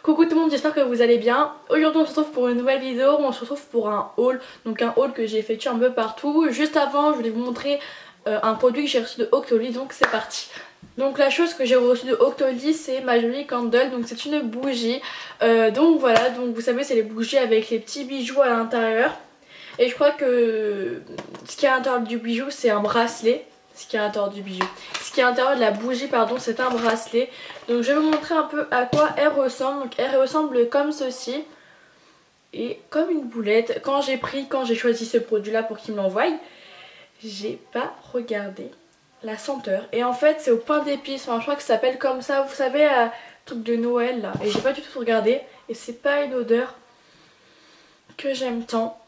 Coucou tout le monde, j'espère que vous allez bien. Aujourd'hui on se retrouve pour une nouvelle vidéo, on se retrouve pour un haul. Donc un haul que j'ai effectué un peu partout. Juste avant je voulais vous montrer un produit que j'ai reçu de Octoly, donc c'est parti. Donc la chose que j'ai reçue de Octoly, c'est ma jolie candle, donc c'est une bougie. Donc voilà, donc vous savez c'est les bougies avec les petits bijoux à l'intérieur. Et je crois que ce qui est à l'intérieur du bijou c'est un bracelet. Ce qui est à l'intérieur du bijou. Ce qui est à l'intérieur de la bougie, pardon, c'est un bracelet. Donc je vais vous montrer un peu à quoi elle ressemble. Donc elle ressemble comme ceci. Et comme une boulette. Quand j'ai choisi ce produit là pour qu'il me l'envoie, j'ai pas regardé la senteur. Et en fait c'est au pain d'épices. Enfin je crois que ça s'appelle comme ça. Vous savez, truc de Noël là. Et j'ai pas du tout regardé. Et c'est pas une odeur que j'aime tant.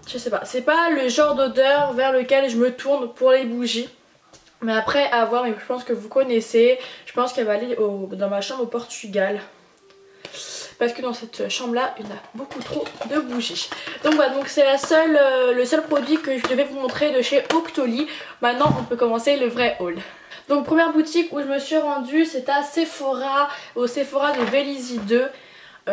Je sais pas, c'est pas le genre d'odeur vers lequel je me tourne pour les bougies. Mais après à voir, mais je pense que vous connaissez. Je pense qu'elle va aller dans ma chambre au Portugal. Parce que dans cette chambre là, il y en a beaucoup trop de bougies. Donc voilà, donc c'est le seul produit que je devais vous montrer de chez Octoly. Maintenant on peut commencer le vrai haul. Donc première boutique où je me suis rendue, c'est à Sephora, au Sephora de Vélizy 2.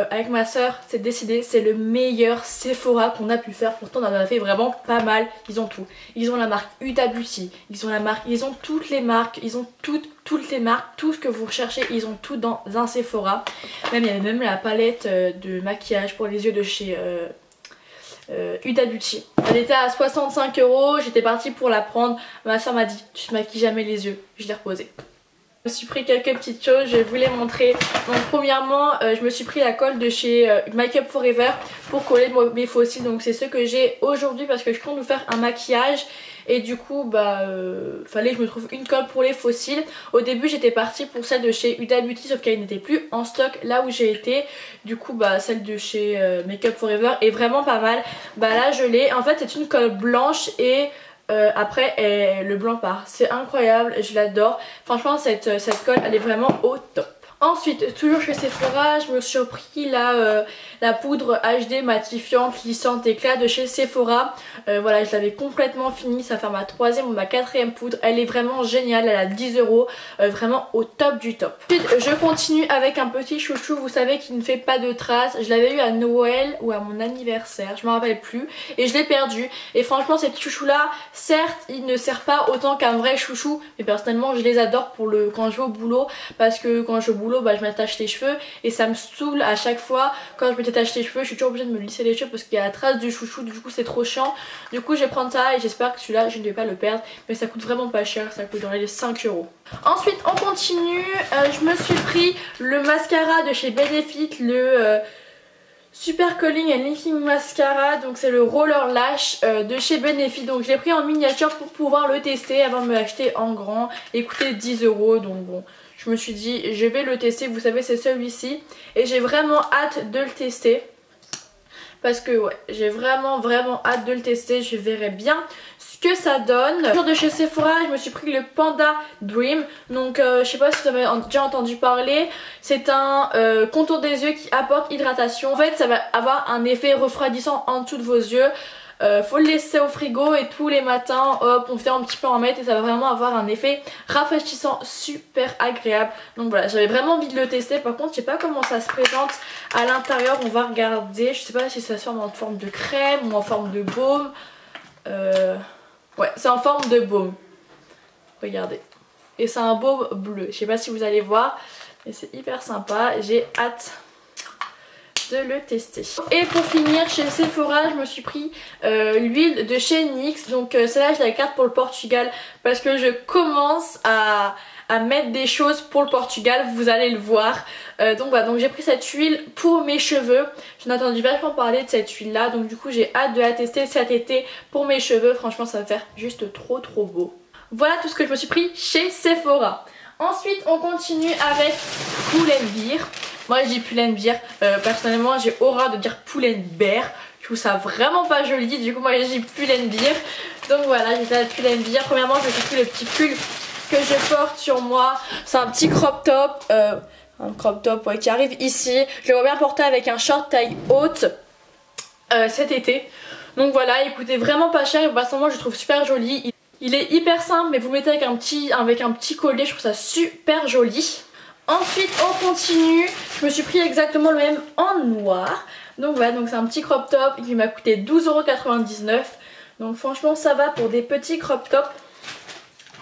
Avec ma soeur, c'est décidé, c'est le meilleur Sephora qu'on a pu faire. Pourtant on en a fait vraiment pas mal. Ils ont tout. Ils ont la marque Huda Beauty, ils ont toutes les marques, ils ont toutes les marques, tout ce que vous recherchez, ils ont tout dans un Sephora. Même il y avait même la palette de maquillage pour les yeux de chez Huda Beauty. Elle était à 65 €, j'étais partie pour la prendre. Ma soeur m'a dit tu te maquilles jamais les yeux, je l'ai reposée. Je me suis pris quelques petites choses, je vais vous les montrer. Donc premièrement, je me suis pris la colle de chez Make Up For Ever pour coller mes faux cils. Donc c'est ce que j'ai aujourd'hui parce que je compte vous faire un maquillage. Et du coup fallait que je me trouve une colle pour les faux cils. Au début j'étais partie pour celle de chez Huda Beauty, sauf qu'elle n'était plus en stock là où j'ai été. Du coup celle de chez Make Up For Ever est vraiment pas mal. Là je l'ai, en fait c'est une colle blanche et après le blanc part. C'est incroyable, je l'adore. Franchement cette colle elle est vraiment au top. Ensuite, toujours chez Sephora, je me suis pris la poudre HD matifiante, lissante, éclat de chez Sephora. Voilà, je l'avais complètement fini, ça va faire ma troisième ou ma quatrième poudre. Elle est vraiment géniale, elle a 10 €, vraiment au top du top. Ensuite, je continue avec un petit chouchou, vous savez, qui ne fait pas de traces. Je l'avais eu à Noël ou à mon anniversaire, je me rappelle plus. Et je l'ai perdu. Et franchement, ces petits chouchous là, certes, il ne sert pas autant qu'un vrai chouchou. Mais personnellement, je les adore pour quand je vais au boulot. Parce que quand je vais au boulot, je m'attache les cheveux et ça me saoule à chaque fois. Quand je me détache les cheveux, je suis toujours obligée de me lisser les cheveux parce qu'il y a la trace du chouchou, du coup c'est trop chiant. Du coup je vais prendre ça et j'espère que celui-là je ne vais pas le perdre, mais ça coûte vraiment pas cher, ça coûte dans les 5 €. Ensuite on continue, je me suis pris le mascara de chez Benefit, le Super Curling and Linking Mascara, donc c'est le Roller Lash de chez Benefit. Donc je l'ai pris en miniature pour pouvoir le tester avant de me l'acheter en grand. Il coûtait 10 €, donc bon, je me suis dit je vais le tester. Vous savez c'est celui-ci et j'ai vraiment hâte de le tester. Parce que ouais, j'ai vraiment hâte de le tester, je verrai bien ce que ça donne. Toujours de chez Sephora, je me suis pris le Panda Dream. Donc je sais pas si vous avez déjà entendu parler. C'est un contour des yeux qui apporte hydratation. En fait ça va avoir un effet refroidissant en dessous de vos yeux. Faut le laisser au frigo et tous les matins hop on fait un petit peu en mettre et ça va vraiment avoir un effet rafraîchissant super agréable. Donc voilà, j'avais vraiment envie de le tester. Par contre je sais pas comment ça se présente à l'intérieur, on va regarder. Je sais pas si ça se forme en forme de crème ou en forme de baume. Ouais c'est en forme de baume, regardez. Et c'est un baume bleu, je sais pas si vous allez voir mais c'est hyper sympa, j'ai hâte de le tester. Et pour finir chez Sephora je me suis pris l'huile de chez NYX. Donc celle-là je la garde pour le Portugal parce que je commence à mettre des choses pour le Portugal, vous allez le voir. Donc voilà, donc j'ai pris cette huile pour mes cheveux. J'en ai entendu vachement parler de cette huile là, donc du coup j'ai hâte de la tester cet été pour mes cheveux. Franchement ça va faire juste trop beau. Voilà tout ce que je me suis pris chez Sephora. Ensuite on continue avec Pull&Bear. Moi je dis Pull&Bear, personnellement j'ai horreur de dire Pull&Bear. Je trouve ça vraiment pas joli, du coup moi je dis Pull&Bear. Donc voilà, j'ai fait la Pull&Bear. Premièrement je me suis pris le petit pull que je porte sur moi. C'est un petit crop top, ouais, qui arrive ici. Je le vois bien porter avec un short taille haute cet été. Donc voilà, il coûtait vraiment pas cher et personnellement je le trouve super joli. Il est hyper simple mais vous le mettez avec un petit collier, je trouve ça super joli. Ensuite on continue, je me suis pris exactement le même en noir. Donc voilà, donc c'est un petit crop top qui m'a coûté 12,99 €. Donc franchement ça va pour des petits crop tops.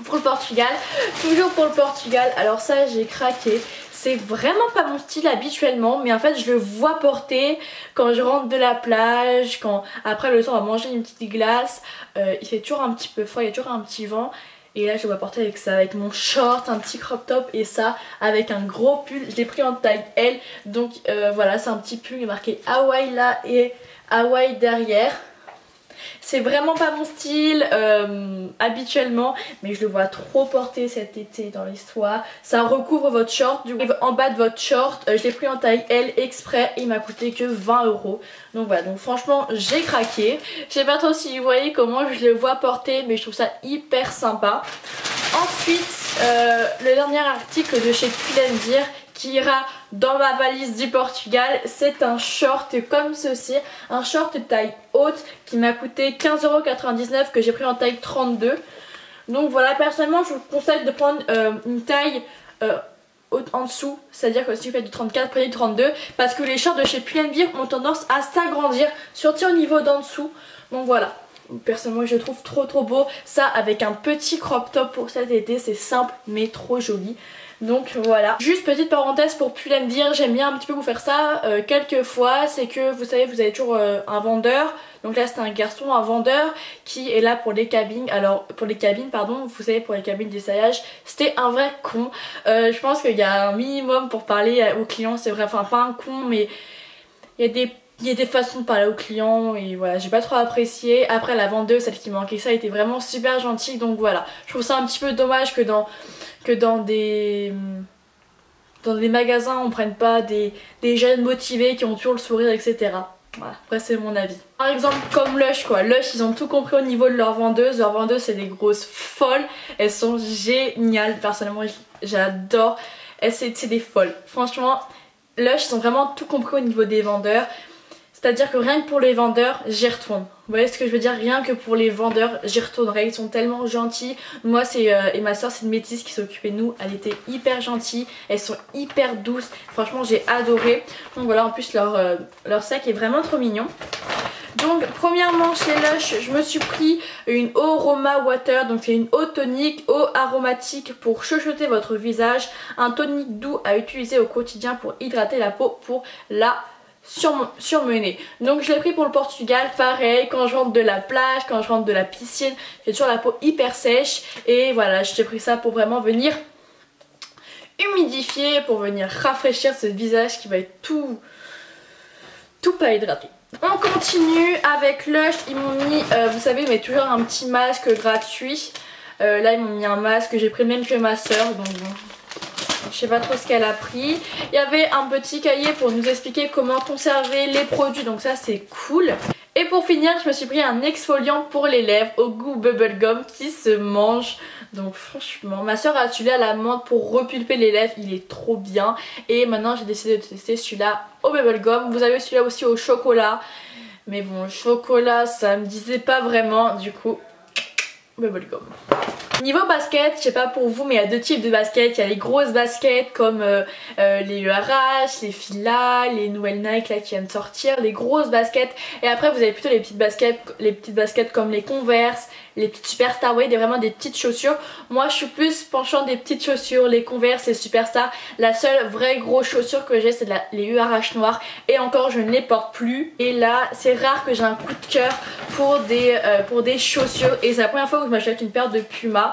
Pour le Portugal, toujours pour le Portugal, alors ça j'ai craqué. C'est vraiment pas mon style habituellement, mais en fait je le vois porter quand je rentre de la plage, quand après le soir on va manger une petite glace. Il fait toujours un petit peu froid, il y a toujours un petit vent. Et là je le vois porter avec ça, avec mon short, un petit crop top et ça avec un gros pull. Je l'ai pris en taille L, donc voilà, c'est un petit pull, il est marqué Hawaii là et Hawaii derrière. C'est vraiment pas mon style habituellement, mais je le vois trop porter cet été dans l'histoire. Ça recouvre votre short, du coup en bas de votre short. Je l'ai pris en taille L exprès et il m'a coûté que 20 €. Donc voilà, donc franchement j'ai craqué. Je sais pas trop si vous voyez comment je le vois porter, mais je trouve ça hyper sympa. Ensuite, le dernier article de chez Pull&Bear qui ira dans ma valise du Portugal, c'est un short comme ceci, un short taille haute qui m'a coûté 15,99 € que j'ai pris en taille 32. Donc voilà, personnellement je vous conseille de prendre une taille haute en dessous, c'est-à-dire que si vous faites du 34, prenez du 32 parce que les shorts de chez Pull&Bear ont tendance à s'agrandir, surtout au niveau d'en dessous. Donc voilà. Personnellement je trouve trop beau ça avec un petit crop top pour cet été, c'est simple mais trop joli. Donc voilà, juste petite parenthèse pour Pull&Bear, j'aime bien un petit peu vous faire ça quelques fois, c'est que vous savez vous avez toujours un vendeur, donc là c'est un garçon, un vendeur qui est là pour les cabines, alors pour les cabines pardon, vous savez pour les cabines d'essayage, c'était un vrai con. Je pense qu'il y a un minimum pour parler aux clients, c'est vrai, enfin pas un con mais il y a des façons de parler aux clients et voilà, j'ai pas trop apprécié. Après la vendeuse, celle qui manquait ça, était vraiment super gentille, donc voilà. Je trouve ça un petit peu dommage que dans des magasins on prenne pas des jeunes motivés qui ont toujours le sourire, etc. Voilà, après c'est mon avis. Par exemple comme Lush quoi, Lush ils ont tout compris au niveau de leur vendeuse. Leur vendeuse c'est des grosses folles, elles sont géniales, personnellement j'adore. C'est des folles, franchement Lush ils ont vraiment tout compris au niveau des vendeurs. C'est-à-dire que rien que pour les vendeurs, j'y retourne. Vous voyez ce que je veux dire? Rien que pour les vendeurs, j'y retournerai. Ils sont tellement gentils. Moi et ma soeur c'est une métisse qui s'occupait de nous. Elle était hyper gentille. Elles sont hyper douces. Franchement j'ai adoré. Donc voilà, en plus leur sac est vraiment trop mignon. Donc premièrement chez Lush je me suis pris une eau Aroma Water, donc c'est une eau tonique, eau aromatique pour chuchoter votre visage, un tonique doux à utiliser au quotidien pour hydrater la peau pour la surmener. Donc je l'ai pris pour le Portugal, pareil, quand je rentre de la plage, quand je rentre de la piscine, j'ai toujours la peau hyper sèche et voilà, j'ai pris ça pour vraiment venir humidifier, pour venir rafraîchir ce visage qui va être tout pas hydraté. On continue avec Lush, ils m'ont mis, vous savez, mais toujours un petit masque gratuit. Là ils m'ont mis un masque, j'ai pris le même que ma soeur, donc bon. Je sais pas trop ce qu'elle a pris. Il y avait un petit cahier pour nous expliquer comment conserver les produits, donc ça c'est cool. Et pour finir je me suis pris un exfoliant pour les lèvres au goût bubblegum qui se mange. Donc franchement ma soeur a celui-là à la menthe pour repulper les lèvres, il est trop bien. Et maintenant j'ai décidé de tester celui-là au bubblegum. Vous avez celui-là aussi au chocolat. Mais bon, le chocolat ça me disait pas vraiment, du coup bubblegum. Niveau basket, je sais pas pour vous mais il y a deux types de baskets. Il y a les grosses baskets comme les URH, les Fila, les nouvelles Nike là qui viennent de sortir, les grosses baskets. Et après vous avez plutôt les petites baskets comme les Converse, les petites Superstar, ouais, vraiment des petites chaussures. Moi je suis plus penchant des petites chaussures, les Converse et Superstar. La seule vraie grosse chaussure que j'ai c'est les URH noires et encore je ne les porte plus. Et là c'est rare que j'ai un coup de cœur pour des chaussures et c'est la première fois que je m'achète une paire de Puma.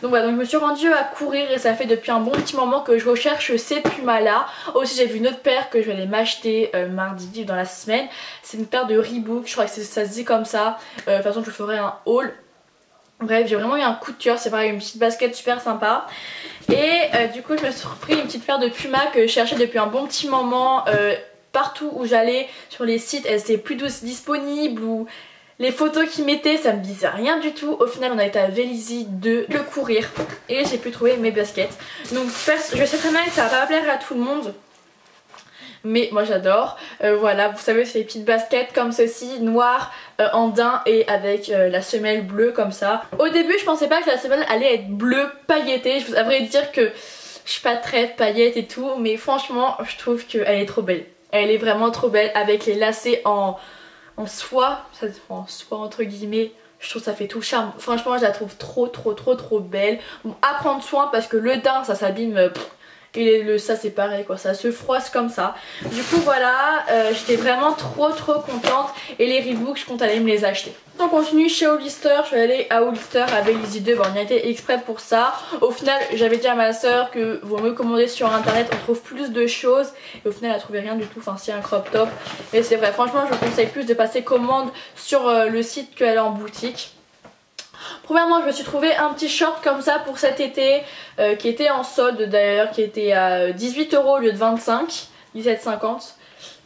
Donc voilà, donc je me suis rendue à courir et ça fait depuis un bon petit moment que je recherche ces Pumas là. Aussi j'ai vu une autre paire que je vais aller m'acheter mardi dans la semaine. C'est une paire de Reebok, je crois que ça se dit comme ça. De toute façon je ferai un haul. Bref, j'ai vraiment eu un coup de cœur, c'est pareil, une petite basket super sympa. Et du coup je me suis repris une petite paire de Puma que je cherchais depuis un bon petit moment. Partout où j'allais sur les sites, elles étaient plus disponibles ou les photos qu'ils mettaient ça me disait rien du tout. Au final on a été à Vélizy de le courir et j'ai pu trouver mes baskets. Donc je sais très bien que ça va pas plaire à tout le monde, mais moi j'adore. Voilà, vous savez c'est les petites baskets comme ceci, noires en daim et avec la semelle bleue comme ça. Au début je pensais pas que la semelle allait être bleue pailletée. Je vous avouerai dire que Je suis pas très paillettes et tout, mais franchement je trouve qu'elle est trop belle. Elle est vraiment trop belle avec les lacets en soie, en soie entre guillemets. Je trouve que ça fait tout charme. Franchement je la trouve trop belle. Bon, à prendre soin parce que le daim ça s'abîme. Et ça c'est pareil quoi, ça se froisse comme ça. Du coup voilà, j'étais vraiment trop contente. Et les Reebok je compte aller me les acheter. On continue chez Hollister, je suis allée à Hollister à Vélizy 2, on y a été exprès pour ça. Au final j'avais dit à ma soeur que vaut mieux commander sur internet, on trouve plus de choses. Et au final elle a trouvé rien du tout, enfin si un crop top. Et c'est vrai, franchement je vous conseille plus de passer commande sur le site qu'elle est en boutique. Premièrement je me suis trouvé un petit short comme ça pour cet été qui était en solde d'ailleurs, qui était à 18 € au lieu de 25, 17,50.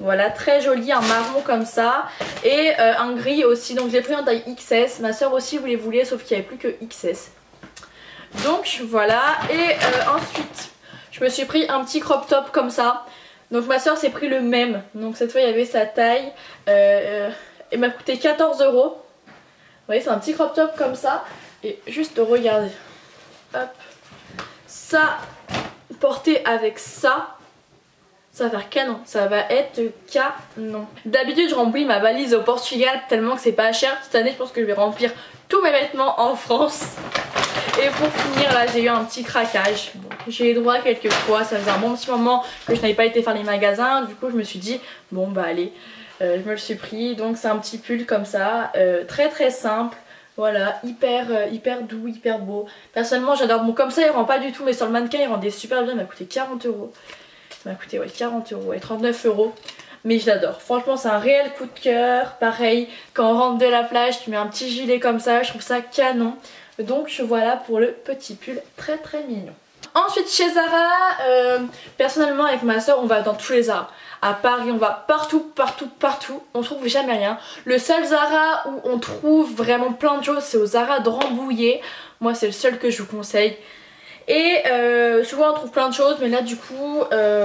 Voilà, très joli, un marron comme ça. Et un gris aussi, donc je l'ai pris en taille XS. Ma soeur aussi vous les voulait sauf qu'il n'y avait plus que XS. Donc voilà, et ensuite je me suis pris un petit crop top comme ça. Donc ma soeur s'est pris le même, donc cette fois il y avait sa taille. Il m'a coûté 14 €. Vous voyez c'est un petit crop top comme ça. Et juste regardez, hop, ça porté avec ça, ça va faire canon, ça va être canon. D'habitude je remplis ma valise au Portugal tellement que c'est pas cher. Cette année je pense que je vais remplir tous mes vêtements en France. Et pour finir là j'ai eu un petit craquage. Bon, j'ai eu droit quelques fois, ça faisait un bon petit moment que je n'avais pas été faire les magasins. Du coup je me suis dit bon bah allez, je me le suis pris. Donc c'est un petit pull comme ça, très simple. Voilà, hyper doux, hyper beau. Personnellement j'adore. Bon comme ça il rend pas du tout, mais sur le mannequin il rendait super bien. Il m'a coûté 40 €. Ça m'a coûté ouais, 40 € et 39 €. Mais je l'adore. Franchement c'est un réel coup de cœur. Pareil, quand on rentre de la plage tu mets un petit gilet comme ça. Je trouve ça canon. Donc voilà pour le petit pull très mignon. Ensuite chez Zara, personnellement avec ma soeur on va dans tous les Zara. À Paris on va partout, on trouve jamais rien. Le seul Zara où on trouve vraiment plein de choses c'est au Zara de Rambouillet. Moi c'est le seul que je vous conseille. Et souvent on trouve plein de choses, mais là du coup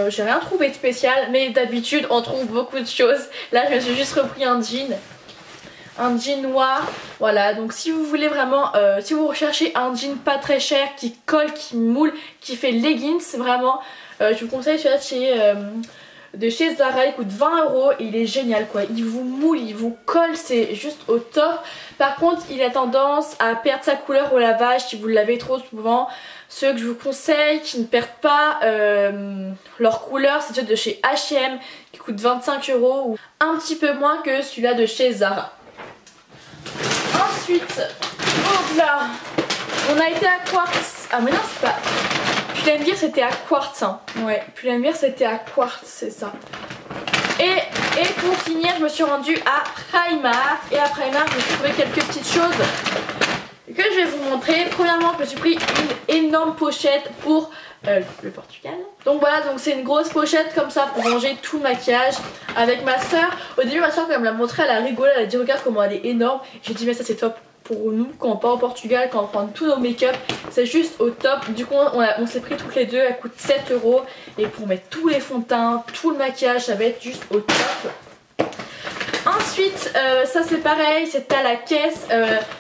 j'ai rien trouvé de spécial. Mais d'habitude on trouve beaucoup de choses. Là je me suis juste repris un jean noir. Voilà, donc si vous voulez vraiment, si vous recherchez un jean pas très cher, qui colle, qui moule, qui fait leggings, vraiment je vous conseille celui-là de chez Zara. Il coûte 20 € et il est génial quoi. Il vous moule, il vous colle, c'est juste au top. Par contre il a tendance à perdre sa couleur au lavage si vous le lavez trop souvent. Ceux que je vous conseille qui ne perdent pas leur couleur, c'est ceux de chez H&M qui coûtent 25 € ou un petit peu moins que celui-là de chez Zara. Ensuite, hop là, on a été à Quartz. Ah mais non c'est pas... Pull&Bear c'était à Quartz hein. Ouais, Pull&Bear c'était à Quartz, c'est ça. Et pour finir je me suis rendue à Primark. Et à Primark je me suis trouvé quelques petites choses que je vais vous montrer. Premièrement je me suis pris une énorme pochette pour le Portugal. Donc voilà, donc c'est une grosse pochette comme ça pour ranger tout le maquillage avec ma soeur. Au début ma soeur quand elle me l'a montré elle a rigolé, elle a dit regarde comment elle est énorme. J'ai dit mais ça c'est top pour nous quand on part au Portugal, quand on prend tous nos make-up, c'est juste au top. Du coup on s'est pris toutes les deux, elle coûte 7 € et pour mettre tous les fonds de teint, tout le maquillage ça va être juste au top. Ensuite ça c'est pareil, c'est à la caisse,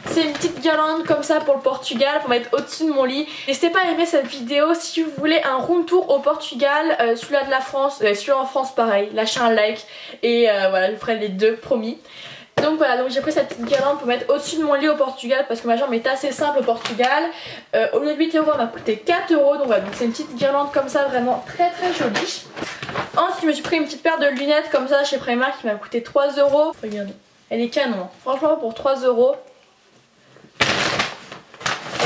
c'est une petite guirlande comme ça pour le Portugal pour mettre au-dessus de mon lit. N'hésitez pas à aimer cette vidéo si vous voulez un room tour au Portugal, celui-là de la France, celui-là en France pareil, lâchez un like et voilà je vous ferai les deux promis. Donc voilà, donc j'ai pris cette petite guirlande pour mettre au-dessus de mon lit au Portugal parce que ma jambe est assez simple au Portugal. Au lieu de 8 € elle m'a coûté 4 €, donc voilà, donc c'est une petite guirlande comme ça vraiment très jolie. Ensuite je me suis pris une petite paire de lunettes comme ça chez Primark qui m'a coûté 3 €. Regardez, elle est canon, franchement pour 3 €.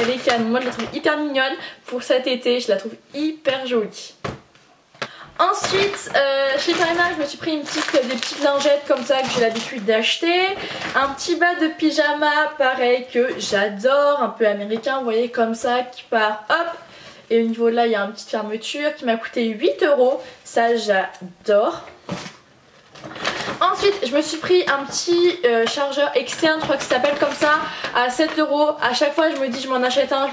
Elle est canon, moi je la trouve hyper mignonne pour cet été, je la trouve hyper jolie. Ensuite chez Primark je me suis pris des petites lingettes comme ça que j'ai l'habitude d'acheter. Un petit bas de pyjama pareil que j'adore, un peu américain vous voyez comme ça qui part hop. Et au niveau de là il y a une petite fermeture qui m'a coûté 8 €, ça j'adore. Ensuite je me suis pris un petit chargeur externe, je crois que ça s'appelle comme ça, à 7 €. À chaque fois je me dis je m'en achète un,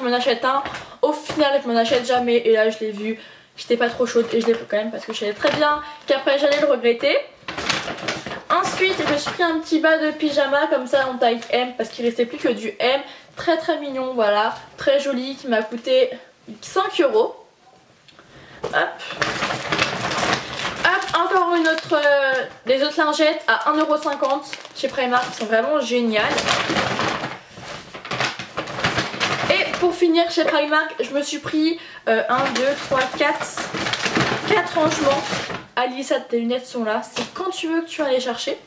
Au final je m'en achète jamais et là je l'ai vu. J'étais pas trop chaude et je l'ai pris quand même parce que je savais très bien qu'après j'allais le regretter. Ensuite je me suis pris un petit bas de pyjama comme ça en taille M parce qu'il restait plus que du M. Très mignon, voilà, très joli, qui m'a coûté 5 €. Hop. Hop, encore une autre, des autres lingettes à 1,50€ chez Primark, qui sont vraiment géniales. Et pour finir chez Primark, je me suis pris 1, 2, 3, 4 rangements. Alissa, tes lunettes sont là, c'est quand tu veux que tu vas les chercher.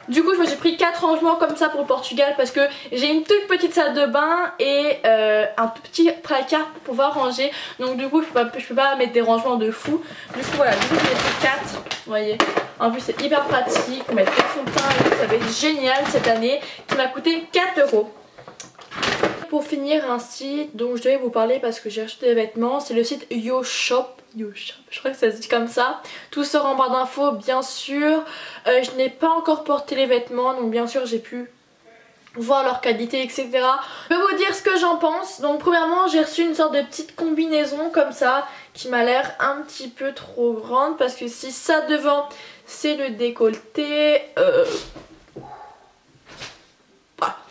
Du coup je me suis pris 4 rangements comme ça pour le Portugal parce que j'ai une toute petite salle de bain et un tout petit placard pour pouvoir ranger. Donc du coup je peux pas mettre des rangements de fou. Du coup voilà, du coup j'ai pris 4, vous voyez. En plus c'est hyper pratique pour mettre son teint et tout, ça va être génial cette année, qui m'a coûté 4€. Pour finir un site dont je devais vous parler parce que j'ai acheté des vêtements, c'est le site YoShop. Je crois que ça se dit comme ça. Tout sort en barre d'infos bien sûr. Je n'ai pas encore porté les vêtements, donc bien sûr j'ai pu voir leur qualité, etc. Je vais vous dire ce que j'en pense. Donc premièrement j'ai reçu une sorte de petite combinaison comme ça qui m'a l'air un petit peu trop grande parce que si ça devant c'est le décolleté,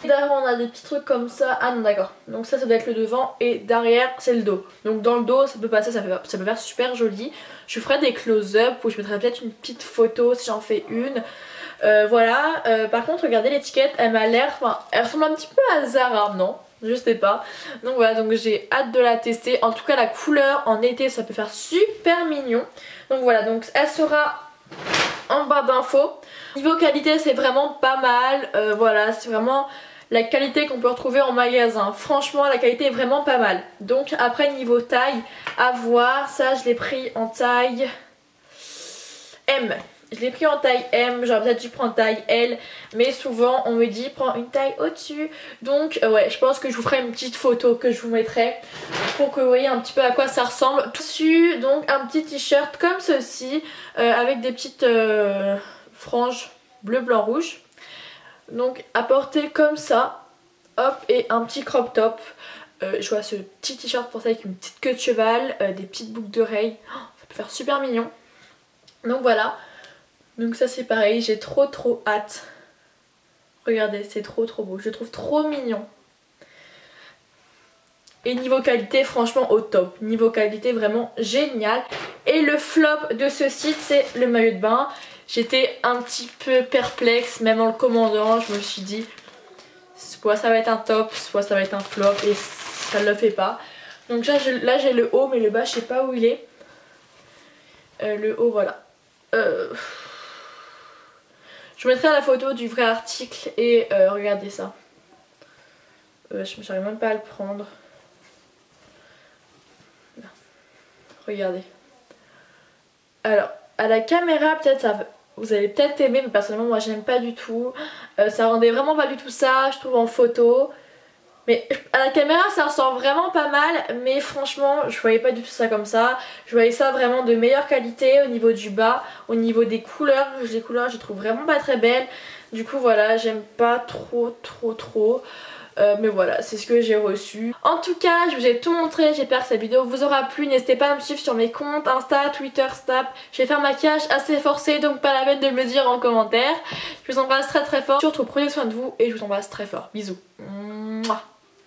derrière on a des petits trucs comme ça. Ah non d'accord, donc ça doit être le devant et derrière c'est le dos. Donc dans le dos ça peut passer, ça peut faire super joli. Je ferai des close-up où je mettrai peut-être une petite photo si j'en fais une. Voilà, par contre regardez l'étiquette, elle m'a l'air, enfin elle ressemble un petit peu à Zara, non? Je sais pas. Donc voilà, donc j'ai hâte de la tester. En tout cas la couleur en été ça peut faire super mignon. Donc voilà, donc elle sera en barre d'infos. Niveau qualité c'est vraiment pas mal, voilà c'est vraiment la qualité qu'on peut retrouver en magasin. Franchement la qualité est vraiment pas mal. Donc après niveau taille à voir, ça je l'ai pris en taille M. Je l'ai pris en taille M, j'aurais peut-être dû prendre taille L, mais souvent on me dit prends une taille au-dessus. Donc ouais, je pense que je vous ferai une petite photo que je vous mettrai pour que vous voyez un petit peu à quoi ça ressemble. Tout dessus, donc un petit t-shirt comme ceci, avec des petites franges bleu, blanc, rouge. Donc à porter comme ça, hop, et un petit crop top. Je vois ce petit t-shirt porté avec une petite queue de cheval, des petites boucles d'oreilles. Oh, ça peut faire super mignon. Donc voilà. Donc ça c'est pareil, j'ai trop hâte. Regardez, c'est trop beau, je le trouve trop mignon. Et niveau qualité, franchement au top. Niveau qualité vraiment génial. Et le flop de ce site, c'est le maillot de bain. J'étais un petit peu perplexe, même en le commandant, je me suis dit soit ça va être un top, soit ça va être un flop, et ça ne le fait pas. Donc là j'ai le haut, mais le bas je sais pas où il est. Le haut voilà. Je mettrai la photo du vrai article et regardez ça. J'arrive même pas à le prendre. Là. Regardez. Alors, à la caméra peut-être ça vous allez peut-être aimer, mais personnellement moi j'aime pas du tout. Ça rendait vraiment pas du tout ça, je trouve, en photo. Mais à la caméra ça ressort vraiment pas mal, mais franchement je voyais pas du tout ça comme ça. Je voyais ça vraiment de meilleure qualité au niveau du bas, au niveau des couleurs. Les couleurs je les trouve vraiment pas très belles. Du coup voilà, j'aime pas trop. Mais voilà, c'est ce que j'ai reçu. En tout cas, je vous ai tout montré. J'espère que cette vidéo vous aura plu. N'hésitez pas à me suivre sur mes comptes Insta, Twitter, Snap. Je vais faire un maquillage assez forcé, donc pas la peine de me le dire en commentaire. Je vous embrasse très fort. Surtout prenez soin de vous et je vous embrasse très fort. Bisous.